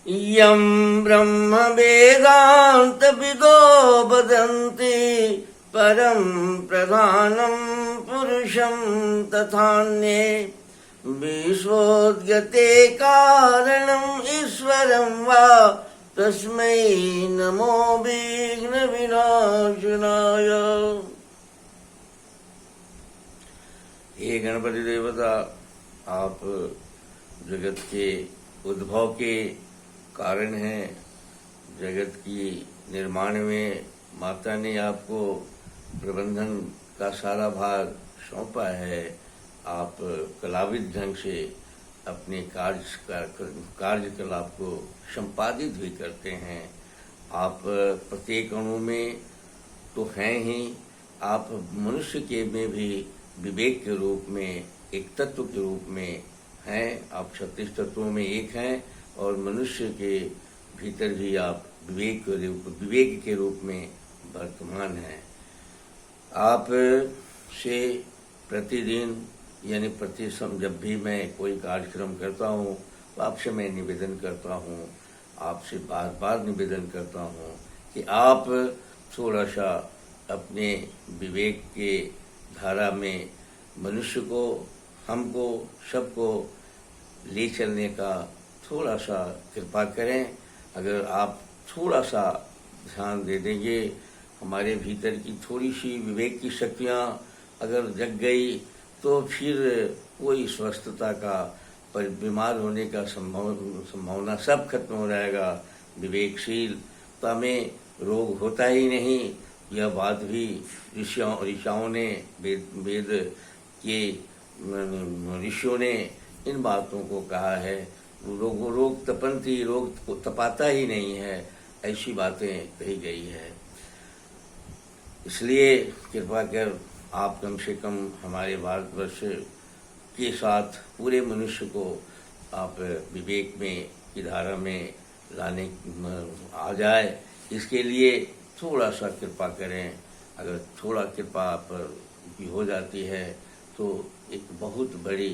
यं ब्रह्म वेदांत विदो वदन्ति परं प्रधानं पुरुषं तथान्ये विश्वोद्यते कारणम् ईश्वरं वा तस्मै नमो विघ्न विनाशनाय। हे गणपति देवता, आप जगत के उद्भव के कारण हैं। जगत की निर्माण में माता ने आपको प्रबंधन का सारा भाग सौंपा है। आप कलाविद ढंग से अपने कार्यकलाप को संपादित भी करते हैं। आप प्रत्येक अणु में तो हैं ही, आप मनुष्य के में भी विवेक के रूप में, एक तत्व के रूप में हैं। आप 36 तत्वों में एक हैं और मनुष्य के भीतर भी आप विवेक के रूप में वर्तमान हैं। आप से प्रतिदिन यानी जब भी मैं कोई कार्यक्रम करता हूँ तो आपसे मैं निवेदन करता हूँ, आपसे बार बार निवेदन करता हूँ कि आप थोड़ा सा अपने विवेक के धारा में मनुष्य को, हमको, सबको ले चलने का थोड़ा सा कृपा करें। अगर आप थोड़ा सा ध्यान दे देंगे, हमारे भीतर की थोड़ी सी विवेक की शक्तियाँ अगर जग गई तो फिर कोई स्वस्थता का, पर बीमार होने का संभावना सब खत्म हो जाएगा। विवेकशीलता में रोग होता ही नहीं। यह बात भी ऋषियों ने, वेद के ऋषियों ने इन बातों को कहा है। रोग तपंती, रोग को तपाता ही नहीं है, ऐसी बातें कही गई है। इसलिए कृपा कर आप कम से कम हमारे भारतवर्ष के साथ पूरे मनुष्य को आप विवेक में की धारा में लाने आ जाए, इसके लिए थोड़ा सा कृपा करें। अगर थोड़ा कृपा पर की हो जाती है तो एक बहुत बड़ी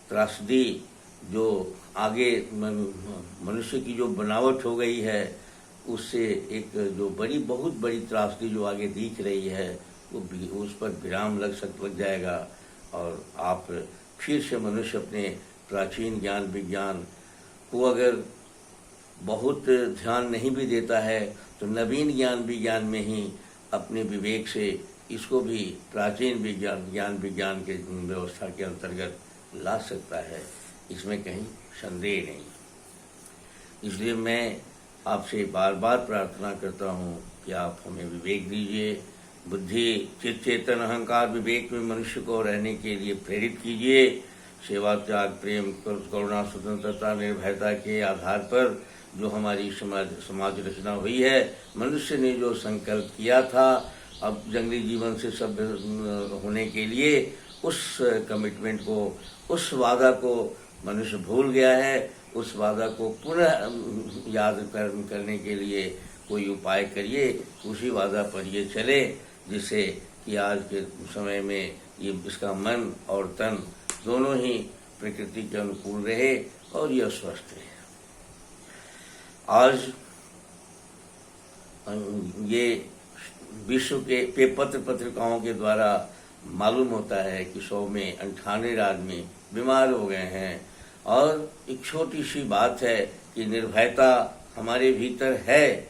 त्रासदी जो आगे मनुष्य की जो बनावट हो गई है, उससे एक जो बहुत बड़ी त्रासदी जो आगे दिख रही है, वो उस पर विराम लग जाएगा। और आप फिर से मनुष्य अपने प्राचीन ज्ञान विज्ञान को अगर बहुत ध्यान नहीं भी देता है तो नवीन ज्ञान विज्ञान में ही अपने विवेक से इसको भी प्राचीन ज्ञान विज्ञान के व्यवस्था के अंतर्गत ला सकता है, इसमें कहीं संदेह नहीं। इसलिए मैं आपसे बार बार प्रार्थना करता हूँ कि आप हमें विवेक दीजिए, बुद्धि, चित्त, चेतन, अहंकार, विवेक में मनुष्य को रहने के लिए प्रेरित कीजिए। सेवा, त्याग, प्रेम, करुणा, स्वतंत्रता, निर्भयता के आधार पर जो हमारी समाज रचना हुई है, मनुष्य ने जो संकल्प किया था अब जंगली जीवन से सभ्य होने के लिए, उस कमिटमेंट को, उस वादा को मनुष्य भूल गया है। उस वादा को पुनः याद करने के लिए कोई उपाय करिए, उसी वादा पर ये चले, जिससे कि आज के समय में ये इसका मन और तन दोनों ही प्रकृति के अनुकूल रहे और यह स्वस्थ रहे। आज ये विश्व के पत्र पत्रिकाओं के द्वारा मालूम होता है कि 100 में 98 आदमी बीमार हो गए हैं। और एक छोटी सी बात है कि निर्भयता हमारे भीतर है,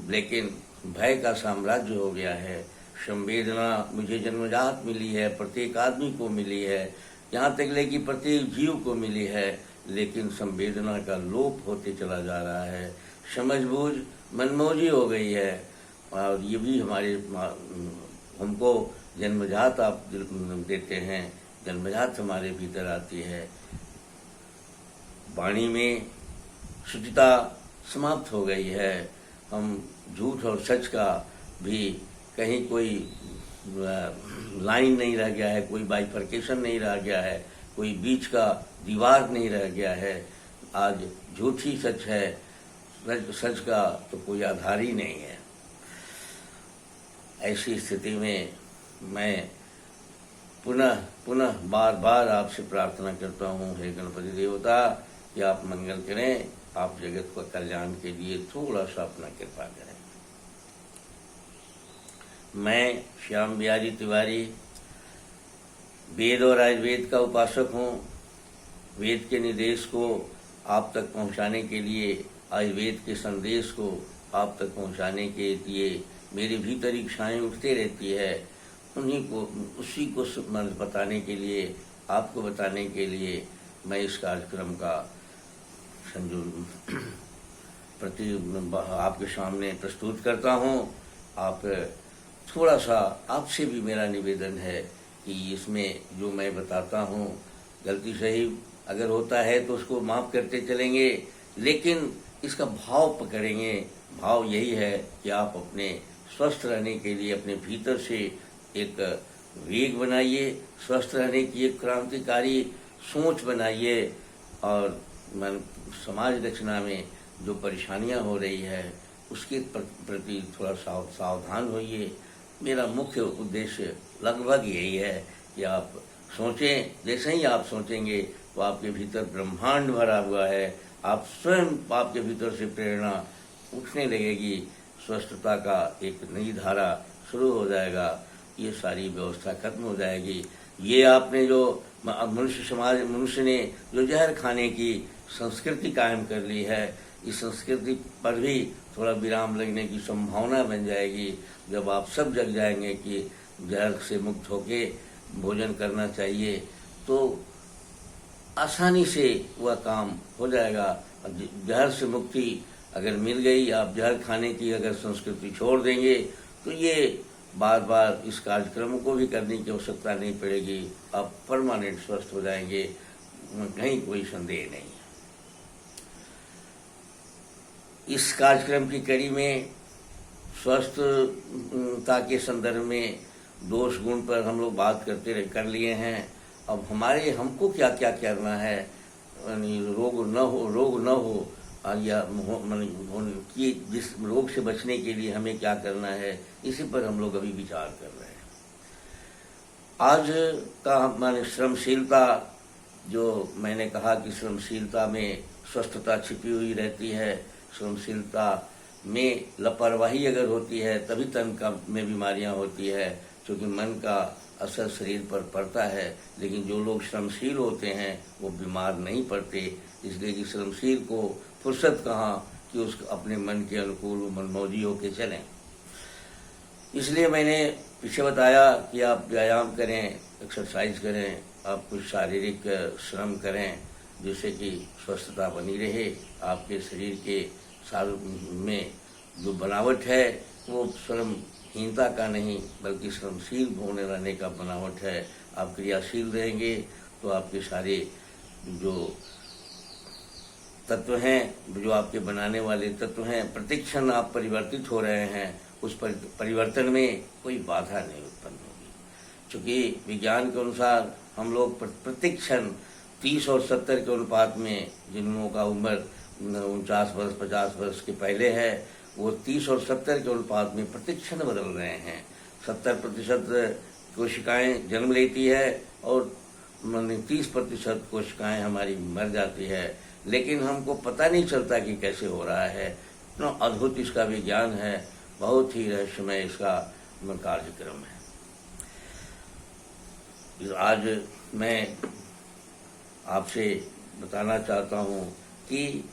लेकिन भय का साम्राज्य हो गया है। संवेदना मुझे जन्मजात मिली है, प्रत्येक आदमी को मिली है, यहाँ तक ले कि प्रत्येक जीव को मिली है, लेकिन संवेदना का लोप होते चला जा रहा है। समझबूझ मनमौजी हो गई है और ये भी हमको जन्मजात आप देते हैं, जन्मजात हमारे भीतर आती है। वाणी में शुचिता समाप्त हो गई है। हम झूठ और सच का भी कहीं कोई लाइन नहीं रह गया है, कोई बाइफर्केशन नहीं रह गया है, कोई बीच का दीवार नहीं रह गया है। आज झूठ ही सच है, सच का तो कोई आधार ही नहीं है। ऐसी स्थिति में मैं पुनः बार बार आपसे प्रार्थना करता हूँ, हे गणपति देवता, कि आप मंगल करें आप जगत को कल्याण के लिए थोड़ा सा अपना कृपा करें। मैं श्याम बिहारी तिवारी वेद और आयुर्वेद का उपासक हूँ। वेद के निर्देश को आप तक पहुँचाने के लिए, आयुर्वेद के संदेश को आप तक पहुँचाने के लिए मेरे भीतर इच्छाएँ उठती रहती है। उसी को बताने के लिए, आपको बताने के लिए मैं इस कार्यक्रम का आपके सामने प्रस्तुत करता हूँ। आप थोड़ा सा, आपसे भी मेरा निवेदन है कि इसमें जो मैं बताता हूँ गलती सही अगर होता है तो उसको माफ़ करते चलेंगे, लेकिन इसका भाव पकड़ेंगे। भाव यही है कि आप अपने स्वस्थ रहने के लिए अपने भीतर से एक वेग बनाइए, स्वस्थ रहने की एक क्रांतिकारी सोच बनाइए, और समाज रचना में जो परेशानियां हो रही है उसके प्रति थोड़ा सावधान होइए। मेरा मुख्य उद्देश्य लगभग यही है कि आप सोचें। जैसे ही आप सोचेंगे तो आपके भीतर ब्रह्मांड भरा हुआ है, आप स्वयं, आपके भीतर से प्रेरणा उठने लगेगी, स्वस्थता का एक नई धारा शुरू हो जाएगा, ये सारी व्यवस्था खत्म हो जाएगी। ये आपने जो मनुष्य ने जो जहर खाने की संस्कृति कायम कर ली है, इस संस्कृति पर भी थोड़ा विराम लगने की संभावना बन जाएगी जब आप सब जग जाएंगे कि जहर से मुक्त होके भोजन करना चाहिए, तो आसानी से वह काम हो जाएगा। जहर से मुक्ति अगर मिल गई, आप जहर खाने की अगर संस्कृति छोड़ देंगे तो ये बार बार इस कार्यक्रम को भी करने की आवश्यकता नहीं पड़ेगी, आप परमानेंट स्वस्थ हो जाएंगे, कहीं कोई संदेह नहीं है। इस कार्यक्रम की कड़ी में स्वस्थता के संदर्भ में दोष गुण पर हम लोग बात कर लिए हैं। अब हमको क्या क्या करना है, रोग न हो या कि जिस रोग से बचने के लिए हमें क्या करना है, इसी पर हम लोग अभी विचार कर रहे हैं। आज का श्रमशीलता, जो मैंने कहा कि श्रमशीलता में स्वस्थता छिपी हुई रहती है, श्रमशीलता में लापरवाही अगर होती है तभी तन का में बीमारियां होती है, क्योंकि मन का असर शरीर पर पड़ता है। लेकिन जो लोग श्रमशील होते हैं वो बीमार नहीं पड़ते, इसलिए कि श्रमशील को फुर्सत कहाँ कि उसको अपने मन के अनुकूल मनमौजी होके चलें। इसलिए मैंने पीछे बताया कि आप व्यायाम करें, एक्सरसाइज करें, आप कुछ शारीरिक श्रम करें, जिससे कि स्वस्थता बनी रहे। आपके शरीर के साल में जो बनावट है वो श्रमहीनता का नहीं बल्कि श्रमशील होने रहने का बनावट है। आप क्रियाशील रहेंगे तो आपके सारे जो तत्व हैं, जो आपके बनाने वाले तत्व हैं, प्रतिक्षण आप परिवर्तित हो रहे हैं, उस परिवर्तन में कोई बाधा नहीं उत्पन्न होगी। क्योंकि विज्ञान के अनुसार हम लोग प्रतिक्षण 30 और 70 के अनुपात में, जिन लोगों का उम्र 49 वर्ष 50 वर्ष के पहले है, वो 30 और 70 के अनुपात में प्रतिक्षण बदल रहे हैं। 70% कोशिकाएं जन्म लेती है और 30% कोशिकाएं हमारी मर जाती है, लेकिन हमको पता नहीं चलता कि कैसे हो रहा है। इतना अद्भुत इसका विज्ञान है, बहुत ही रहस्यमय इसका कार्यक्रम है। आज मैं आपसे बताना चाहता हूँ कि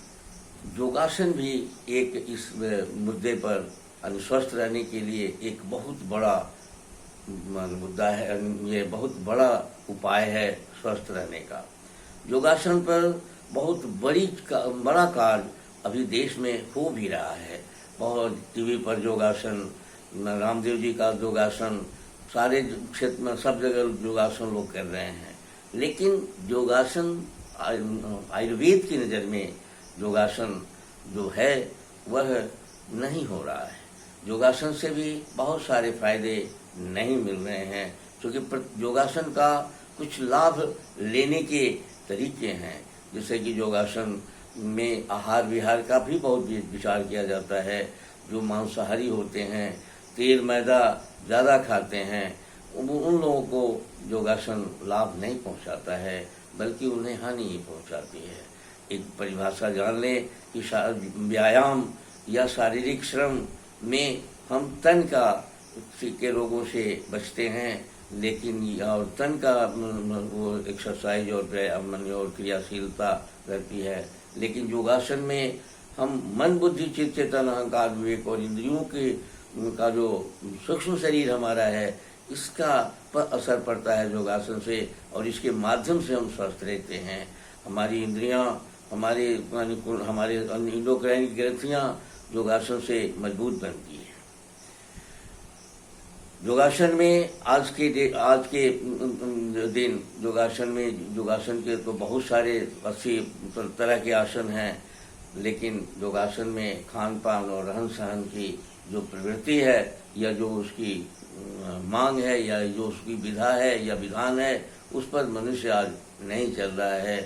योगासन भी एक इस मुद्दे पर स्वस्थ रहने के लिए एक बहुत बड़ा मुद्दा है, ये बहुत बड़ा उपाय है स्वस्थ रहने का। योगासन पर बहुत बड़ा कार्य अभी देश में हो भी रहा है। बहुत टीवी पर योगासन, रामदेव जी का योगासन, सारे क्षेत्र में सब जगह योगासन लोग कर रहे हैं, लेकिन योगासन आयुर्वेद की नज़र में योगासन जो है वह नहीं हो रहा है। योगासन से भी बहुत सारे फायदे नहीं मिल रहे हैं, क्योंकि योगासन का कुछ लाभ लेने के तरीके हैं। जैसे कि योगासन में आहार विहार का भी बहुत विचार किया जाता है। जो मांसाहारी होते हैं, तेल मैदा ज़्यादा खाते हैं, उन लोगों को योगासन लाभ नहीं पहुंचाता है, बल्कि उन्हें हानि ही पहुंचाती है। एक परिभाषा जान लें कि व्यायाम या शारीरिक श्रम में हम तन के रोगों से बचते हैं, लेकिन और तन का वो एक्सरसाइज और क्रियाशीलता रहती है, लेकिन योगासन में हम मन बुद्धि चित्त चेतन अहंकार विवेक और इंद्रियों का जो सूक्ष्म शरीर हमारा है इसका पर असर पड़ता है योगासन से, और इसके माध्यम से हम स्वस्थ रहते हैं। हमारी इंद्रियां, हमारे इंडोक्राइन ग्रंथियां योगासन से मजबूत बनती है। योगासन में आज के दिन योगासन के तो बहुत सारे 80 तरह के आसन हैं, लेकिन योगासन में खान पान और रहन सहन की जो प्रवृत्ति है या जो उसकी मांग है या जो उसकी विधा है या विधान है, उस पर मनुष्य आज नहीं चल रहा है।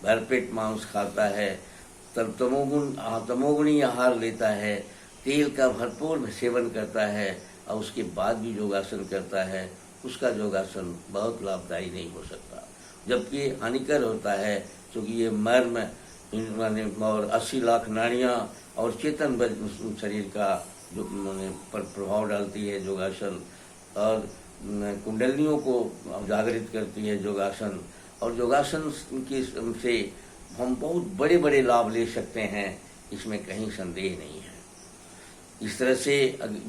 भरपेट मांस खाता है, तब तमोगुणी आहार लेता है, तेल का भरपूर सेवन करता है और उसके बाद भी योगासन करता है, उसका योगासन बहुत लाभदायी नहीं हो सकता, जबकि हानिकर होता है, क्योंकि ये मर्म और 80 लाख नाड़ियाँ और चेतन शरीर का जो पर प्रभाव डालती है योगासन, और कुंडलियों को जागृत करती है योगासन, और योगासन की से हम बहुत बड़े बड़े लाभ ले सकते हैं, इसमें कहीं संदेह नहीं है। इस तरह से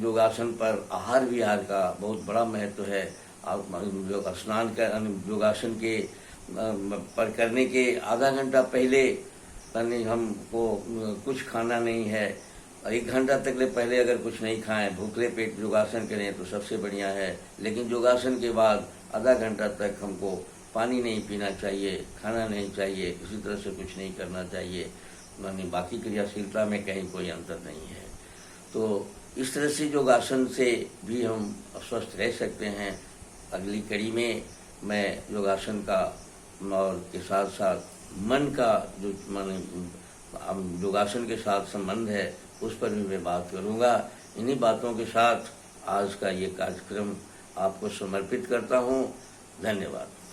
योगासन पर आहार विहार का बहुत बड़ा महत्व है। स्नान का योगासन के पर करने के आधा घंटा पहले हमको कुछ खाना नहीं है, 1 घंटा तक पहले अगर कुछ नहीं खाएं, भूखे पेट योगासन करें तो सबसे बढ़िया है, लेकिन योगासन के बाद आधा घंटा तक हमको पानी नहीं पीना चाहिए, खाना नहीं चाहिए, किसी तरह से कुछ नहीं करना चाहिए, बाकी क्रियाशीलता में कहीं कोई अंतर नहीं है। तो इस तरह से योगासन से भी हम स्वस्थ रह सकते हैं। अगली कड़ी में मैं योगासन का और के साथ साथ मन का जो योगासन के साथ संबंध है उस पर भी मैं बात करूंगा। इन्हीं बातों के साथ आज का ये कार्यक्रम आपको समर्पित करता हूं। धन्यवाद।